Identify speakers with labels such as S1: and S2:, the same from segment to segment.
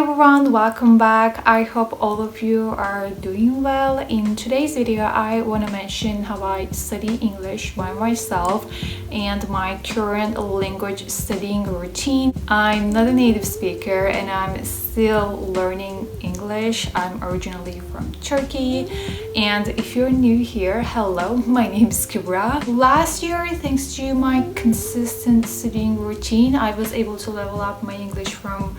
S1: everyone, welcome back. I hope all of you are doing well. In today's video, I want to mention how I study English by myself and my current language studying routine. I'm not a native speaker and I'm still learning English. I'm originally from Turkey, and if you're new here, hello, my name is Kibra. Last year, thanks to my consistent studying routine, I was able to level up my English from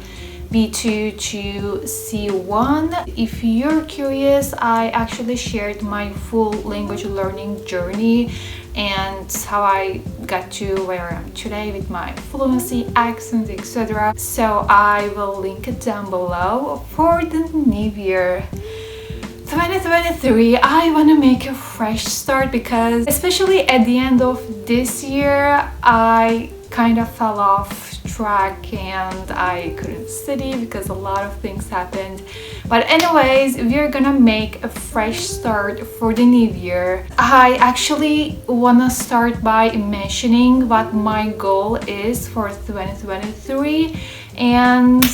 S1: B2 to C1. If you're curious, I actually shared my full language learning journey and how I got to where I am today with my fluency, accent, etc. So I will link it down below. For the new year 2023, I want to make a fresh start because especially at the end of this year, I kind of fell off track and I couldn't study because a lot of things happened. But anyways, we're gonna make a fresh start for the new year. I actually wanna start by mentioning what my goal is for 2023, and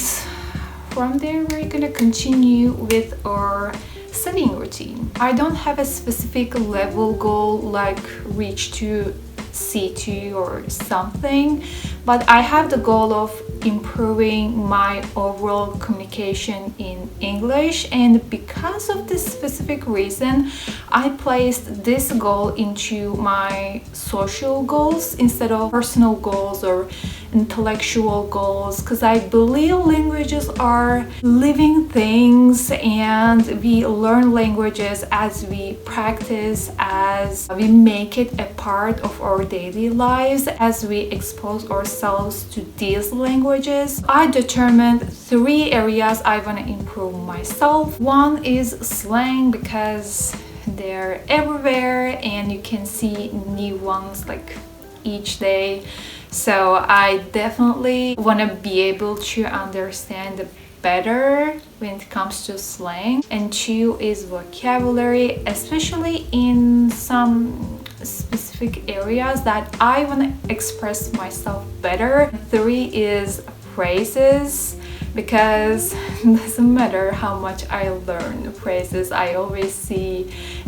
S1: from there we're gonna continue with our studying routine. I don't have a specific level goal like reach to C2 or something, but I have the goal of improving my overall communication in English, and because of this specific reason, I placed this goal into my social goals instead of personal goals or intellectual goals, because I believe languages are living things and we learn languages as we practice, as we make it a part of our daily lives, as we expose ourselves to these languages. I determined 3 areas I want to improve myself. One is slang, because they're everywhere and you can see new ones like each day. So I definitely want to be able to understand better when it comes to slang. And 2 is vocabulary, especially in some specific areas that I want to express myself better. 3 is phrases, because it doesn't matter how much I learn phrases, I always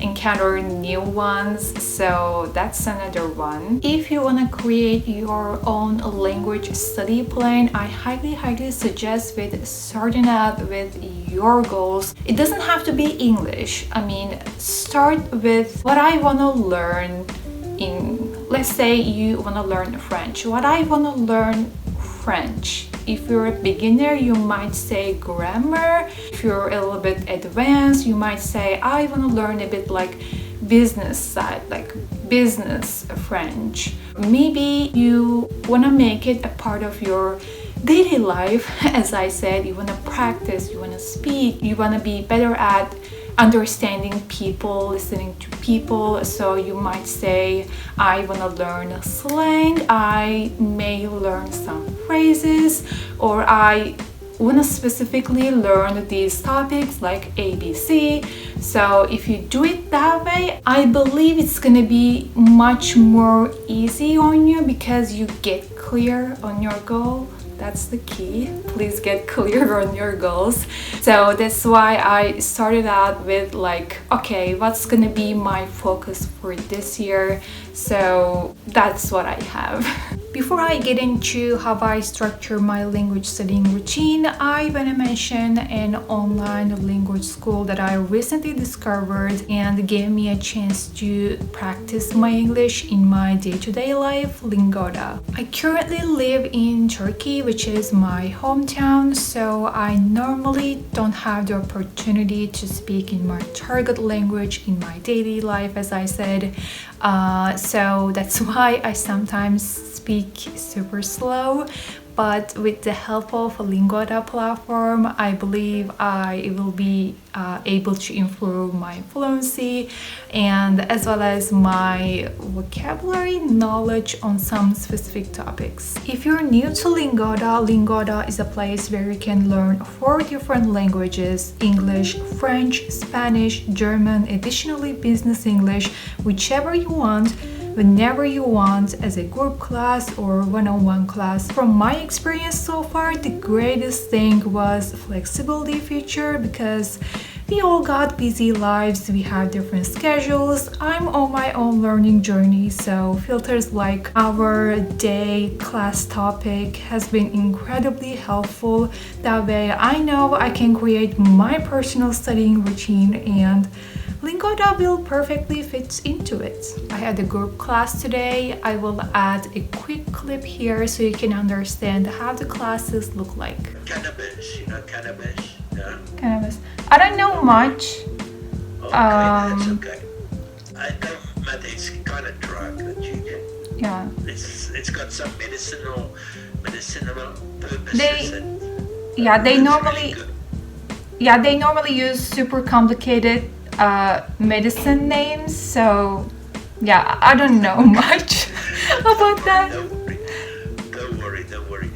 S1: encounter new ones, so that's another one. If you want to create your own language study plan, I highly suggest with starting out with your goals. It doesn't have to be English. I mean, start with what I want to learn in, let's say you want to learn French. What I want to learn French. If you're a beginner, you might say grammar. If you're a little bit advanced, you might say I want to learn a bit like business side, like business French. Maybe you want to make it a part of your daily life. As I said, you want to practice, you want to speak, you want to be better at understanding people, listening to people. So you might say I want to learn slang, I may learn some phrases, or I want to specifically learn these topics like ABC. So if you do it that way, I believe it's gonna be much more easy on you because you get clear on your goal. That's the key. Please get clear on your goals. So that's why I started out with like, okay, what's gonna be my focus for this year? So that's what I have. Before I get into how I structure my language studying routine, I want to mention an online language school that I recently discovered and gave me a chance to practice my English in my day-to-day life, Lingoda. I currently live in Turkey, which is my hometown, so I normally don't have the opportunity to speak in my target language in my daily life, as I said. So that's why I sometimes speak super slow, but with the help of a Lingoda platform, I believe I will be able to improve my fluency and as well as my vocabulary knowledge on some specific topics. If you're new to Lingoda, Lingoda is a place where you can learn 4 different languages: English, French, Spanish, German, additionally business English, whichever you want, whenever you want as a group class or one-on-one class. From my experience so far, the greatest thing was flexibility feature because we all got busy lives, we have different schedules. I'm on my own learning journey, so filters like our day class topic has been incredibly helpful. That way I know I can create my personal studying routine and Lingoda will perfectly fit into it. I had a group class today. I will add a quick clip here so you can understand how the classes look like.
S2: Cannabis, you know cannabis? Yeah?
S1: Cannabis. I don't know much.
S2: Okay, that's okay. I know, but it's kind of drug that you get.
S1: Yeah.
S2: It's got some medicinal purposes.
S1: They normally use super complicated medicine names, so yeah, I don't know much about that.
S2: Don't worry.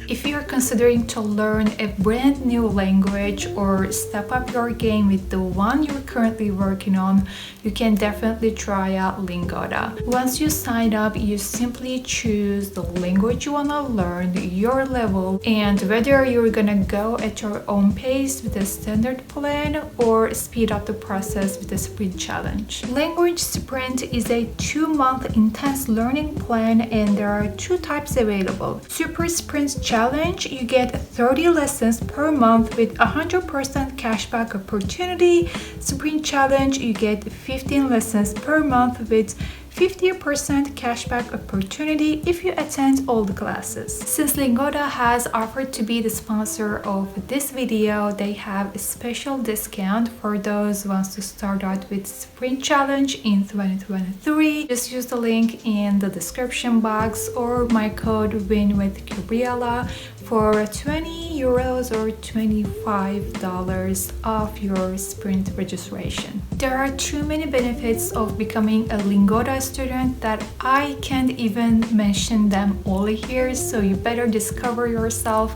S1: If you're considering to learn a brand new language or step up your game with the one you're currently working on, you can definitely try out Lingoda. Once you sign up, you simply choose the language you want to learn, your level, and whether you're gonna go at your own pace with a standard plan or speed up the process with a sprint challenge. Language Sprint is a 2-month intense learning plan, and there are 2 types available. Super Sprint Challenge, you get 30 lessons per month with 100% cashback opportunity. Sprint Challenge, you get 15 lessons per month with 50% cashback opportunity if you attend all the classes. Since Lingoda has offered to be the sponsor of this video, they have a special discount for those who wants to start out with Sprint Challenge in 2023. Just use the link in the description box or my code WIN with Gabriela for 20 euros or $25 off your Sprint registration. There are too many benefits of becoming a Lingoda student that I can't even mention them all here, so you better discover yourself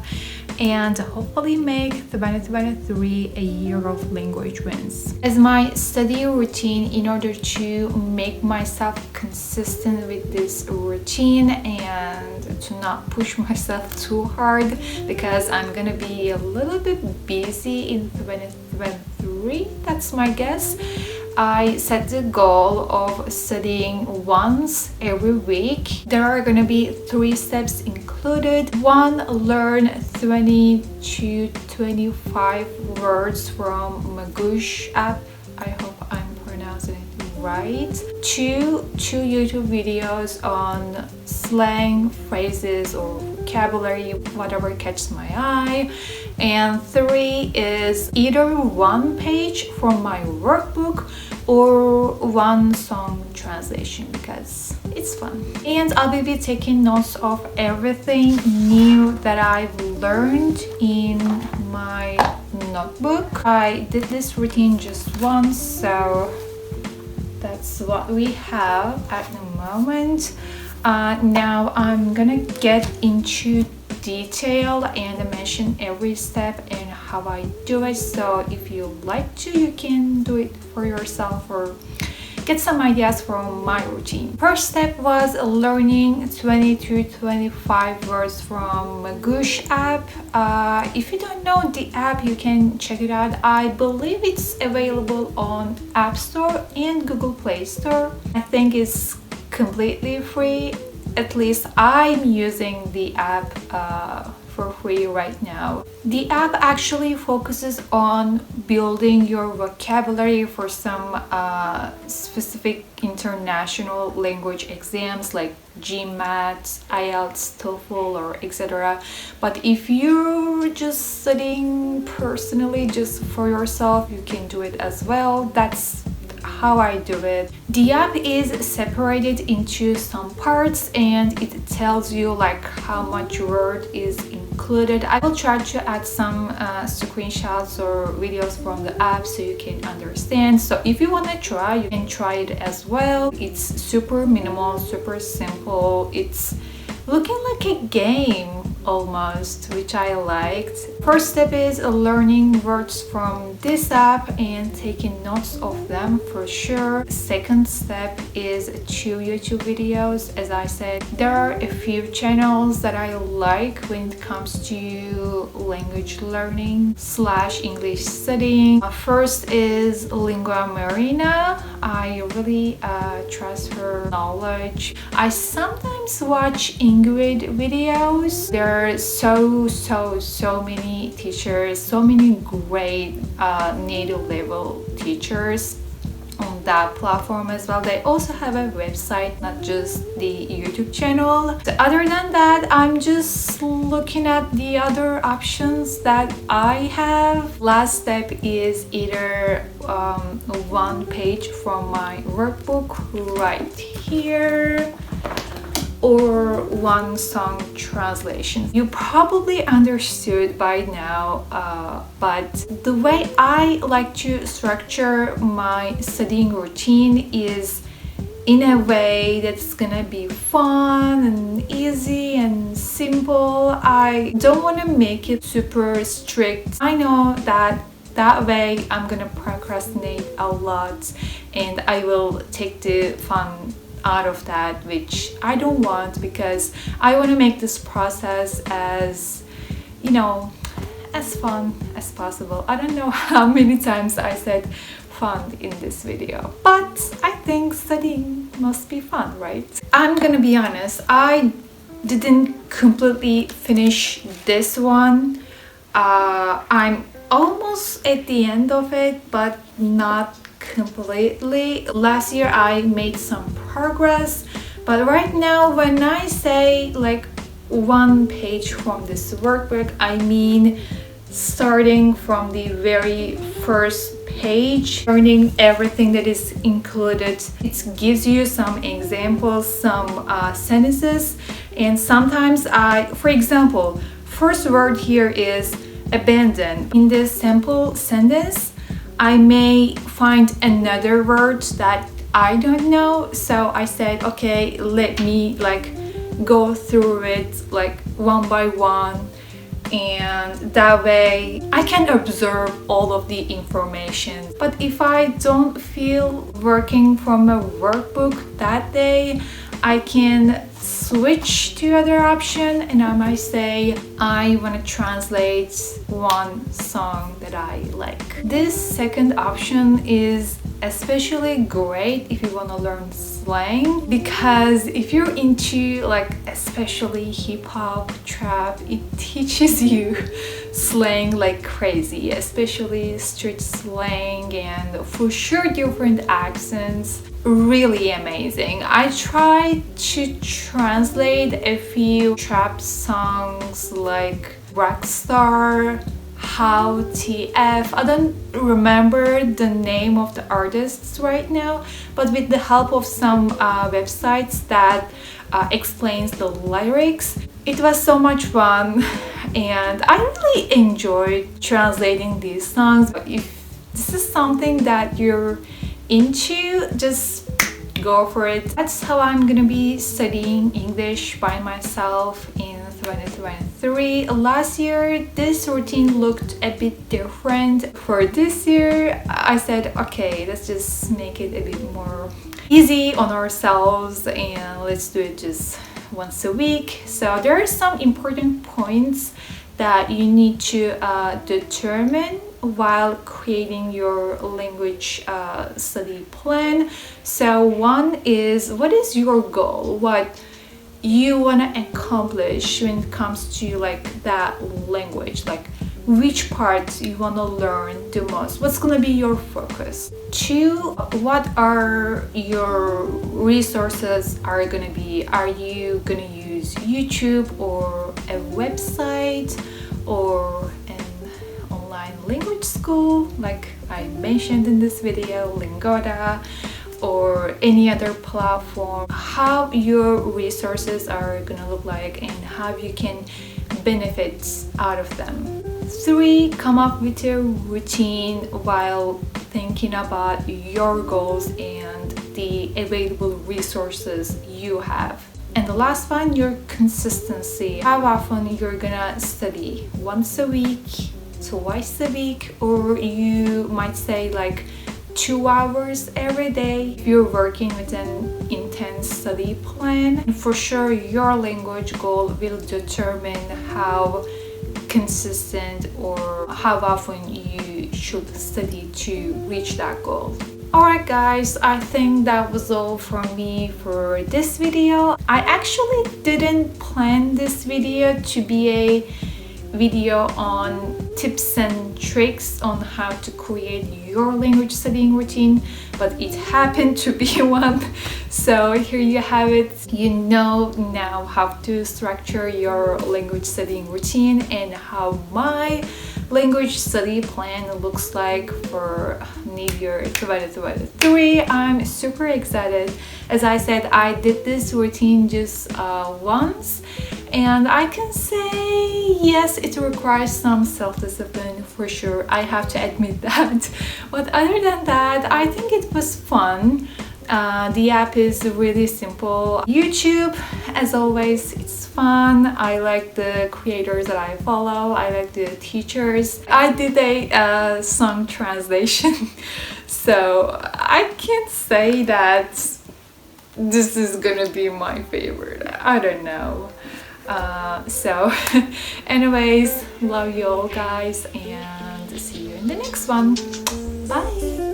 S1: and hopefully make 2023 a year of language wins. As my study routine, in order to make myself consistent with this routine and to not push myself too hard, because I'm gonna be a little bit busy in 2023, that's my guess. I set the goal of studying once every week. There are gonna be 3 steps included. 1, learn 20 to 25 words from Magoosh app. I hope I'm pronouncing it right. 2 YouTube videos on slang, phrases, or vocabulary, whatever catches my eye. And 3 is either 1 page from my workbook or 1 song translation because it's fun. And I will be taking notes of everything new that I've learned in my notebook. I did this routine just once, so that's what we have at the moment. Now I'm gonna get into detail and mention every step and how I do it, so if you like to, you can do it for yourself or get some ideas from my routine. First step was learning 20 to 25 words from Magoosh app. If you don't know the app, you can check it out. I believe it's available on App Store and Google Play Store. I think it's completely free. At least I'm using the app for free right now. The app actually focuses on building your vocabulary for some specific international language exams like GMAT, IELTS, TOEFL, or etc. But if you're just studying personally just for yourself, you can do it as well. That's how I do it. The app is separated into some parts and it tells you like how much word is included. I will try to add some screenshots or videos from the app so you can understand. So if you want to try, you can try it as well. It's super minimal, super simple. It's looking like a game almost, which I liked. First step is learning words from this app and taking notes of them for sure. Second step is 2 YouTube videos. As I said, there are a few channels that I like when it comes to language learning / English studying. First is Lingua Marina. I really trust her knowledge. I sometimes watch Ingrid videos. There are so many teachers, so many great native level teachers on that platform as well. They also have a website, not just the YouTube channel. So other than that, I'm just looking at the other options that I have. Last step is either one page from my workbook right here, or one song translation. You probably understood by now, but the way I like to structure my studying routine is in a way that's gonna be fun and easy and simple. I don't want to make it super strict. I know that way I'm gonna procrastinate a lot and I will take the fun out of that, which I don't want, because I want to make this process as, as fun as possible. I don't know how many times I said fun in this video, but I think studying must be fun, right? I'm gonna be honest, I didn't completely finish this one. I'm almost at the end of it, but not completely. Last year I made some progress, but right now when I say like one page from this workbook, I mean starting from the very first page, learning everything that is included. It gives you some examples, some sentences, and sometimes for example, first word here is abandon. In this sample sentence, I may find another word that I don't know, so I said, okay, let me go through it one by one, and that way I can observe all of the information. But if I don't feel working from a workbook that day, I can switch to other option and I might say I want to translate one song that I like. This second option is especially great if you want to learn slang, because if you're into especially hip-hop, trap, it teaches you slang like crazy, especially street slang and for sure different accents. Really amazing. I tried to translate a few trap songs like Rockstar, How TF. I don't remember the name of the artists right now, but with the help of some websites that explains the lyrics, it was so much fun and I really enjoyed translating these songs. If this is something that you're into, just go for it. That's how I'm gonna be studying English by myself in 2023. Last year this routine looked a bit different. For this year I said, okay, let's just make it a bit more easy on ourselves and let's do it just once a week. So there are some important points that you need to determine while creating your language study plan. So one is, what is your goal? What you want to accomplish when it comes to that language? Which part you want to learn the most? What's going to be your focus? Two, what are your resources are going to be? Are you going to use YouTube or a website or an online language school like I mentioned in this video, Lingota, or any other platform? How your resources are going to look like and how you can benefit out of them. Three, come up with a routine while thinking about your goals and the available resources you have. And the last one, your consistency. How often you're gonna study? Once a week, twice a week, or you might say like 2 hours every day. If you're working with an intense study plan, for sure your language goal will determine how consistent or how often you should study to reach that goal. Alright guys, I think that was all from me for this video. I actually didn't plan this video to be a video on tips and tricks on how to create your language studying routine, but it happened to be one. So here you have it. You know now how to structure your language studying routine and how my language study plan looks like for New Year 2023. I'm super excited. As I said, I did this routine just once, and I can say yes, it requires some self-discipline for sure. I have to admit that. But other than that, I think it was fun. The app is really simple. YouTube, as always, it's fun. I like the creators that I follow. I like the teachers. I did a song translation, so I can't say that this is gonna be my favorite. I don't know. So anyways, love you all guys, and see you in the next one. Bye.